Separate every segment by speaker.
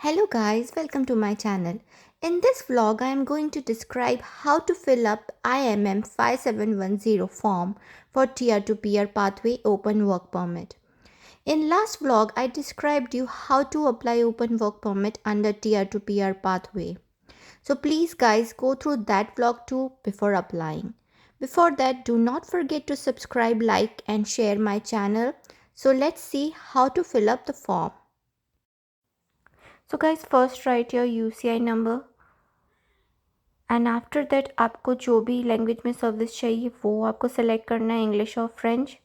Speaker 1: Hello guys, welcome to my channel. In this vlog, I am going to describe how to fill up IMM 5710 form for Tier to Peer Pathway Open Work Permit. In last vlog, I described you how to apply Open Work Permit under Tier to Peer Pathway. So please guys go through that vlog too before applying. Before that, do not forget to subscribe, like and share my channel. So let's see how to fill up the form. So guys, first write your UCI number and after that आपको जो भी language में service चाहिए वो आपको select करना है, English और French.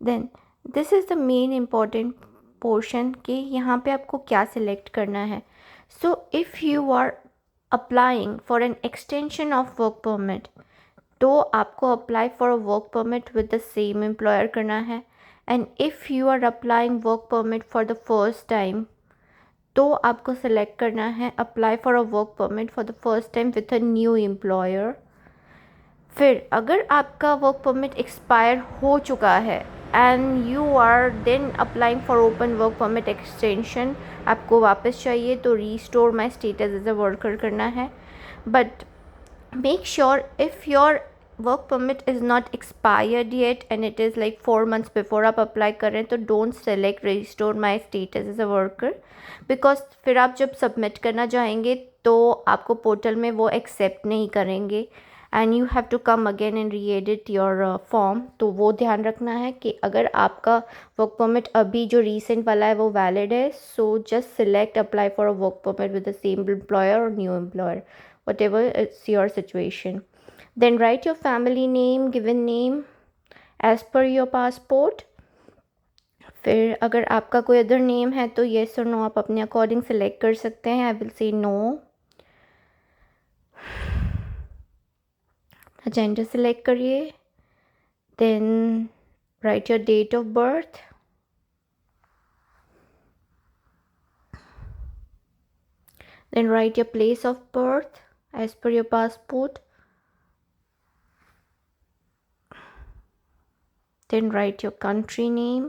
Speaker 1: Then this is the main important portion कि यहाँ पे आपको क्या सिलेक्ट करना है. So if you are applying for an extension of work permit तो आपको apply for a work permit with the same employer करना है. And if you are applying work permit for the first time तो आपको select करना है apply for a work permit for the first time with a new employer. फिर अगर आपका work permit expire हो चुका है and you are then applying for open work permit extension, आपको वापस चाहिए तो restore my status as a worker करना है. But make sure if your work permit is not expired yet and it is like 4 months before आप apply कर रहे हैं तो don't select restore my status as a worker, because फिर आप जब सबमिट करना चाहेंगे तो आपको पोर्टल में वो एक्सेप्ट नहीं करेंगे and you have to come again and re edit your form. तो वो ध्यान रखना है कि अगर आपका वर्क परमिट अभी जो रीसेंट वाला है वो वैलिड है, so just select apply for a work permit with the same employer और new employer, whatever it's your situation. Then write your family name, given name as per your passport. फिर अगर आपका कोई other name है तो yes और no आप अपने अकॉर्डिंग सेलेक्ट कर सकते हैं. I will say no. Gender select करिए. Then write your date of birth. Then write your place of birth as per your passport. Then write your country name.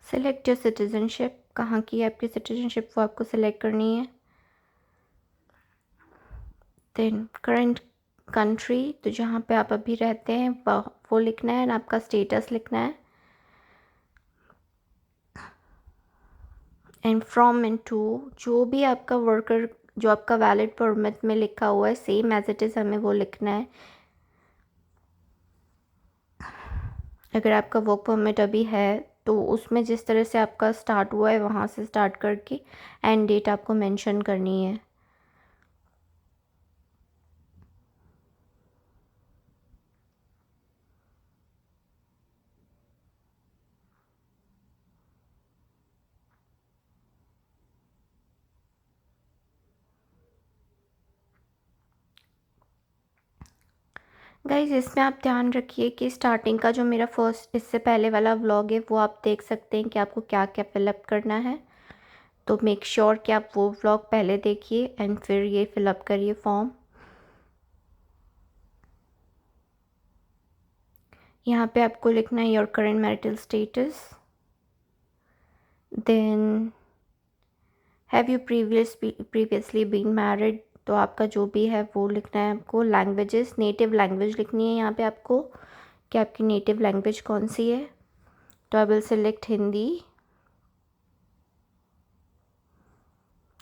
Speaker 1: Select your citizenship, कहाँ की है आपकी citizenship वो आपको select करनी है. Then current country, तो जहाँ पे आप अभी रहते हैं वो लिखना है एंड आपका स्टेटस लिखना है. एंड फ्रॉम एंड टू, जो भी आपका वर्कर जो आपका वैलिड परमिट में लिखा हुआ है सेम एज इट इज़ हमें वो लिखना है. अगर आपका वर्क परमिट अभी है तो उसमें जिस तरह से आपका स्टार्ट हुआ है वहाँ से स्टार्ट करके एंड डेट आपको मेंशन करनी है. गाइज इसमें आप ध्यान रखिए कि स्टार्टिंग का जो मेरा फर्स्ट इससे पहले वाला व्लॉग है वो आप देख सकते हैं कि आपको क्या क्या फिलअप करना है. तो मेक श्योर कि आप वो व्लॉग पहले देखिए एंड फिर ये फिलअप करिए फॉर्म. यहाँ पे आपको लिखना है your current marital status. Then have you previously been married, तो आपका जो भी है वो लिखना है आपको. लैंग्वेजेस, नेटिव लैंग्वेज लिखनी है यहाँ पे आपको कि आपकी नेटिव लैंग्वेज कौन सी है. तो आई विल सेलेक्ट हिंदी.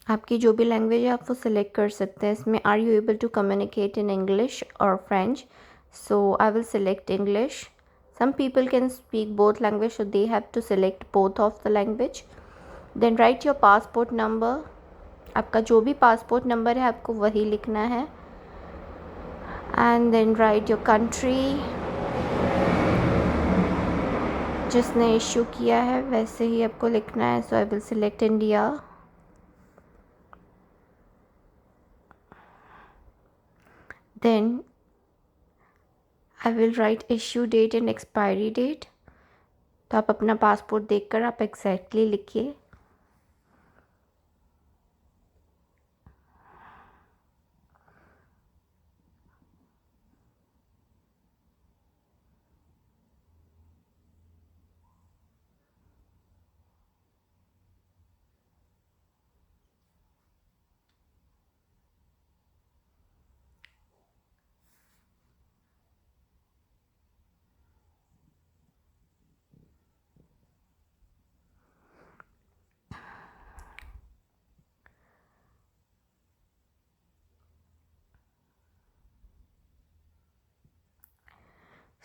Speaker 1: आपकी जो भी लैंग्वेज है आप वो सिलेक्ट कर सकते हैं. इसमें are you able to communicate in English और French, so I will select English. some people can speak both language, so they have to select both of the language. then write your passport number. आपका जो भी passport number है आपको वही लिखना है. and then write your country जिसने issue किया है वैसे ही आपको लिखना है. so I will select India. then I will write issue date and expiry date. तो आप अपना पासपोर्ट देखकर आप एग्जैक्टली लिखिए.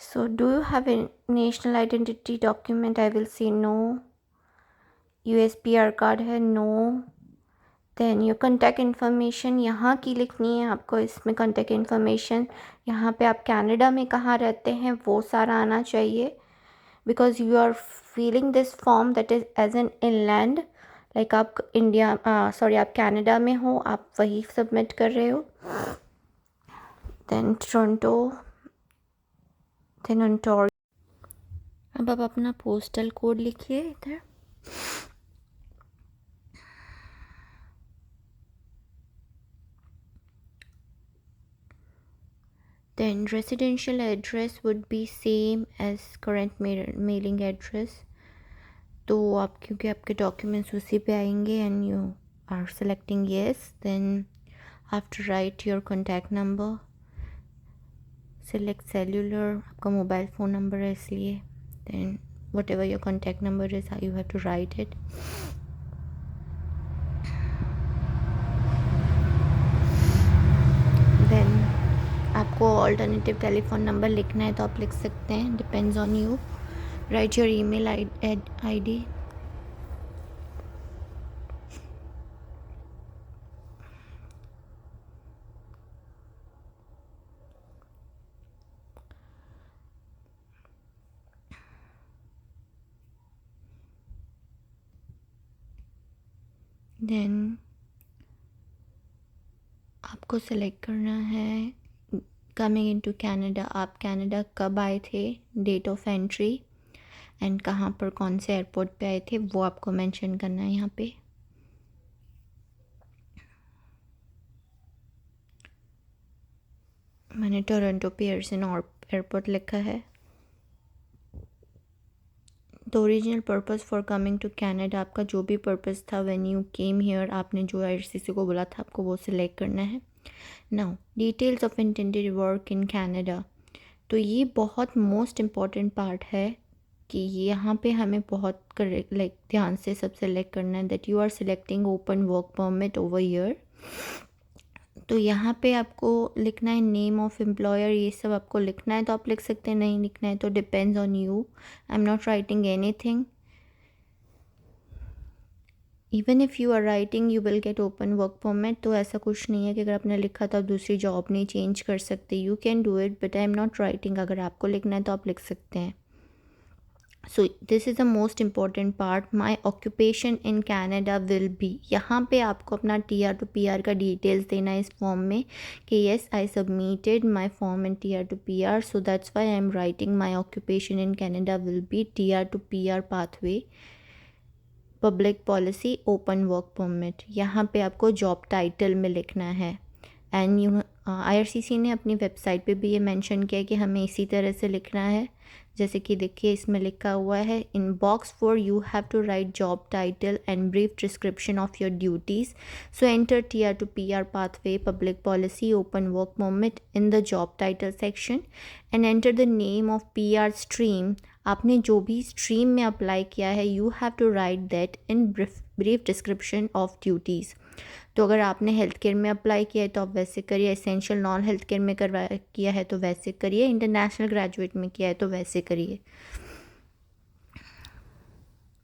Speaker 1: So do you have a national identity document? I will say no. USPR card है? No. Then your contact information यहाँ की लिखनी है आपको. इसमें कॉन्टैक्ट इन्फॉर्मेशन यहाँ पे आप कनाडा में कहाँ रहते हैं वो सारा आना चाहिए, because you are filling this form that is as an inland. Like आप आप कनाडा में हो, आप वही सबमिट कर रहे हो. Then Toronto, then Ontario. अब आप अपना पोस्टल कोड लिखिए इधर. Then residential address would be same as current mailing address. तो आप क्योंकि आपके डॉक्यूमेंट्स उसी पे आएंगे and you are selecting yes, then have to write your contact number. Select cellular, आपका मोबाइल फ़ोन नंबर है इसलिए. Then whatever your contact number is, you have to write it. Then आपको ऑल्टरनेटिव टेलीफोन नंबर लिखना है तो आप लिख सकते हैं, depends on you. Write your email ID. Then आपको सेलेक्ट करना है कमिंग इनटू कनाडा. आप कनाडा कब आए थे, डेट ऑफ एंट्री, एंड कहाँ पर कौन से एयरपोर्ट पे आए थे वो आपको मेंशन करना है यहाँ पे. मैंने टोरंटो पियर्सन एयरपोर्ट लिखा है. The original purpose for coming to Canada, आपका जो भी पर्पस था व्हेन यू केम हियर, आपने जो आईआरसीसी को बोला था आपको वो सिलेक्ट करना है. Now details of intended work in Canada. तो ये बहुत मोस्ट इम्पॉर्टेंट पार्ट है कि यहाँ पे हमें बहुत ध्यान से सब सेलेक्ट करना है. That you are selecting open work permit over year. तो यहाँ पे आपको लिखना है नेम ऑफ एम्प्लॉयर, ये सब आपको लिखना है तो आप लिख सकते हैं, नहीं लिखना है तो depends on you. I am not writing anything. Even if you are writing you will get open work permit. तो ऐसा कुछ नहीं है कि अगर आपने लिखा तो आप दूसरी जॉब नहीं चेंज कर सकते. You can do it but I am not writing. अगर आपको लिखना है तो आप लिख सकते हैं. So this is the most important part. My occupation in Canada will be. यहाँ पे आपको अपना TR to PR का डिटेल्स देना है इस फॉर्म में कि yes I submitted my form in TR to PR. So that's why I am writing my occupation in Canada will be TR to PR pathway public policy open work permit. यहाँ पे आपको job title में लिखना है. And you IRCC ने अपनी website पे भी ये मेंशन किया है कि हमें इसी तरह से लिखना है. जैसे कि देखिए इसमें लिखा हुआ है in box 4 you have to write job title and brief description of your duties. So enter TR to PR pathway public policy open work permit in the job title section and enter the name of PR stream. आपने जो भी stream में apply किया है you have to write that in brief description of duties. तो अगर आपने health care में अप्लाई किया है तो आप वैसे करिए. एसेंशियल नॉन हेल्थ केयर में किया है तो वैसे करिए. इंटरनेशनल ग्रेजुएट में किया है तो वैसे करिए.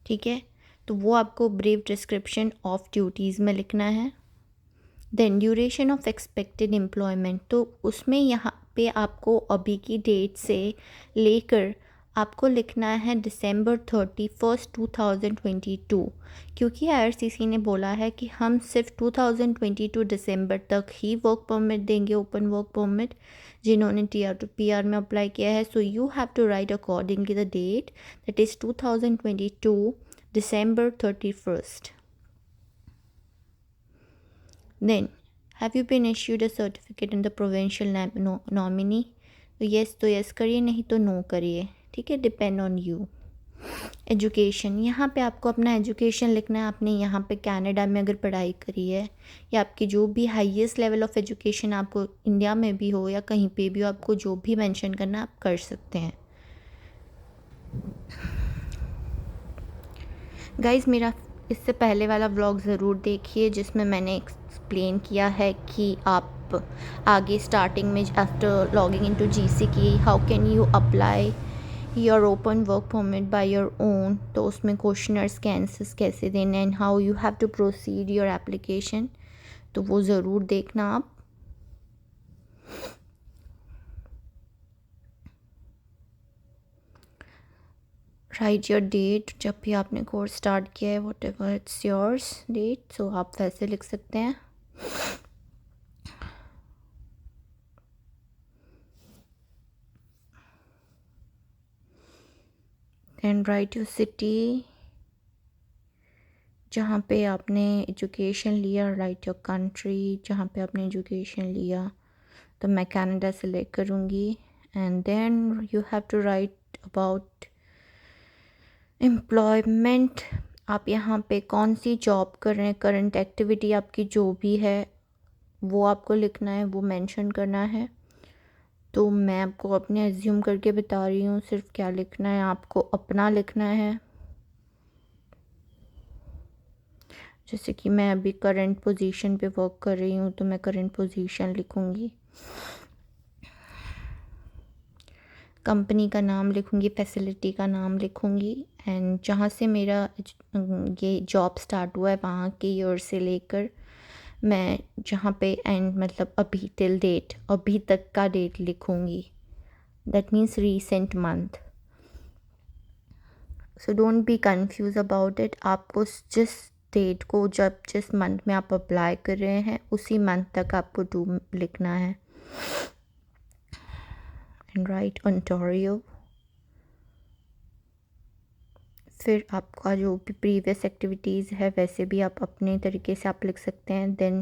Speaker 1: ठीक है, तो वो आपको ब्रीफ डिस्क्रिप्शन ऑफ ड्यूटीज़ में लिखना है. Then duration of expected employment. तो उसमें यहाँ पे आपको अभी की डेट से लेकर आपको लिखना है December 31, 2022. क्योंकि IRCC ने बोला है कि हम सिर्फ 2022 दिसंबर तक ही वर्क परमिट देंगे, ओपन वर्क परमिट, जिन्होंने TR to PR में अप्लाई किया है. So you have to write accordingly the date that is 2022 December 31. Then have you been issued a certificate in the provincial nominee? तो yes करिए, नहीं तो no करिए. ठीक है, डिपेंड ऑन यू. एजुकेशन, यहाँ पे आपको अपना एजुकेशन लिखना है. आपने यहाँ पे कनाडा में अगर पढ़ाई करी है या आपकी जो भी हाईएस्ट लेवल ऑफ एजुकेशन आपको इंडिया में भी हो या कहीं पे भी हो, आपको जो भी मेंशन करना आप कर सकते हैं. गाइज़ मेरा इससे पहले वाला व्लॉग ज़रूर देखिए जिसमें मैंने एक्सप्लेन किया है कि आप आप आगे स्टार्टिंग में after logging into GCK how can you apply your open work permit by your own, तो उसमें क्वेश्चनर्स के आंसर्स कैसे देने and how you have to proceed your application, तो वो ज़रूर देखना आप। राइट योर डेट, जब भी आपने कोर्स स्टार्ट किया है, whatever it's yours date, सो आप वैसे लिख सकते हैं। एंड राइट योर सिटी जहाँ पे आपने एजुकेशन लिया, राइट योर कंट्री जहाँ पे आपने एजुकेशन लिया, तो मैं कनाडा सेलेक्ट करूँगी। And then you have to write about employment, आप यहाँ पे कौन सी जॉब कर रहे हैं, करंट एक्टिविटी आपकी जो भी है वो आपको लिखना है, वो मेंशन करना है। तो मैं आपको अपने एज्यूम करके बता रही हूँ सिर्फ क्या लिखना है, आपको अपना लिखना है। जैसे कि मैं अभी करंट पोजीशन पे वर्क कर रही हूँ तो मैं करंट पोजीशन लिखूँगी, कंपनी का नाम लिखूँगी, फैसिलिटी का नाम लिखूँगी, एंड जहाँ से मेरा ये जॉब स्टार्ट हुआ है वहाँ के ईयर से लेकर मैं जहाँ पे एंड मतलब अभी टिल डेट, अभी तक का डेट लिखूँगी, that means recent month. So don't be confuse about it, आपको जिस डेट को जब जिस मंथ में आप अप्लाई कर रहे हैं उसी मंथ तक आपको टू लिखना है। एंड राइट ओंटारियो, फिर आपका जो भी प्रीवियस एक्टिविटीज़ है वैसे भी आप अपने तरीके से आप लिख सकते हैं। देन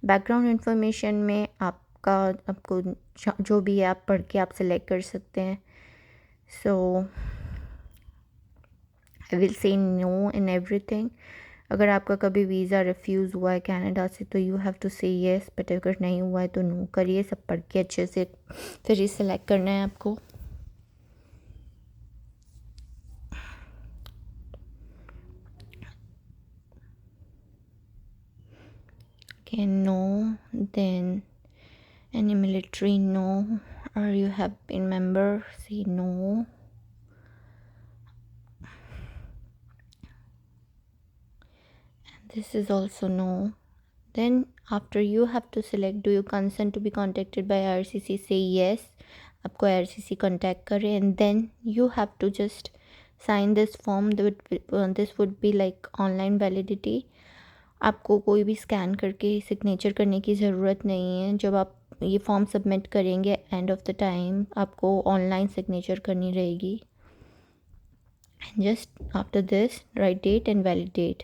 Speaker 1: बैकग्राउंड इन्फॉर्मेशन में आपका आपको जो भी है आप पढ़ के आप सिलेक्ट कर सकते हैं। So I will say no in everything. अगर आपका कभी वीज़ा रिफ्यूज़ हुआ है कनाडा से तो यू हैव टू से येस, बट अगर नहीं हुआ है तो नो करिए, सब पढ़ के अच्छे से फिर ही सिलेक्ट करना है आपको। Okay, no, then any military, no, or you have been member, say no. And this is also no. Then after you have to select, do you consent to be contacted by IRCC, say yes, आपको IRCC contact करे, and then you have to just sign this form. This would be like online validity. आपको कोई भी scan करके signature करने की ज़रूरत नहीं है। जब आप ये फॉर्म सबमिट करेंगे एंड ऑफ द टाइम आपको ऑनलाइन सिग्नेचर करनी रहेगी। Just after this write date and valid date.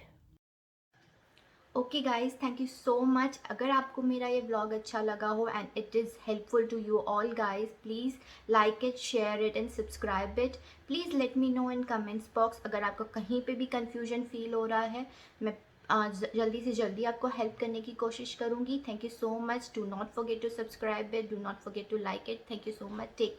Speaker 1: Okay guys, thank you so much. अगर आपको मेरा ये व्लॉग अच्छा लगा हो and it is helpful to you all guys, please like it, share it and subscribe it. Please let me know in comments box अगर आपको कहीं पे भी कन्फ्यूजन फील हो रहा है। मैं जल्दी से जल्दी आपको हेल्प करने की कोशिश करूँगी। Thank you so much. Do not forget to subscribe it, do not forget to like it. Thank you so much. Take care.